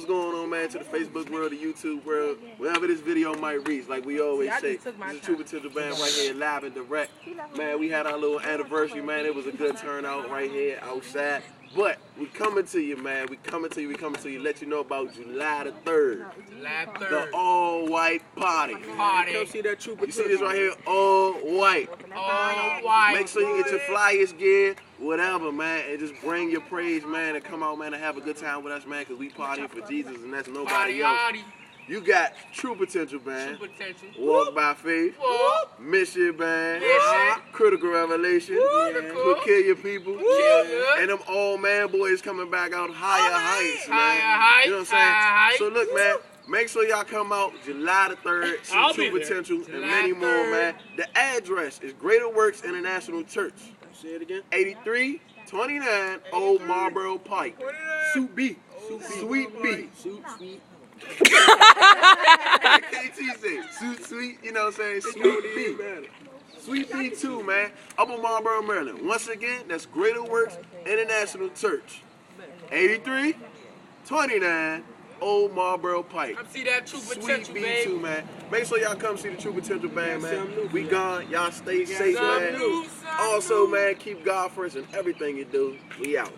What's going on, man, to the Facebook world, the YouTube world, wherever this video might reach, like we always say. This is True Potential Band right here, live and direct. Man, we had our little anniversary, man. It was a good turnout right here outside. But we coming to you, man. We coming to you. Let you know about July the 3rd. July 3rd. The all-white party. Come see that True Potential. You see this right here? All white. All white. Make sure you get your flyers, gear, whatever, man, and just bring your praise, man, and come out, man, and have a good time with us, man, because we partying for Jesus, and that's nobody else. You got True Potential Band, True Potential. Walk by Faith, Whoop. Mission Band, Mission. Critical Revelation, Peculiar People, and them old man boys coming back out higher heights, man. Higher You know what I'm saying? heights. So look, man, make sure y'all come out July the 3rd, see True Potential, and July many more, 3rd. man. The address is Greater Works International Church. Say it again. 8329 Old Marlboro Pike. Suite B. Sweet B. Sweet. KT say, sweet, you know what I'm saying? Sweet B. Sweet B too, man. Upper Marlboro, Maryland. Once again, that's Greater Works International Church. 8329 Old Marlboro Pike. Come see that True Sweet Potential, B baby. too, man. Make sure y'all come see the True Potential Band, man. something new, We man. gone. Y'all stay safe, man. Something new. Also, man, keep God first in everything you do. We out.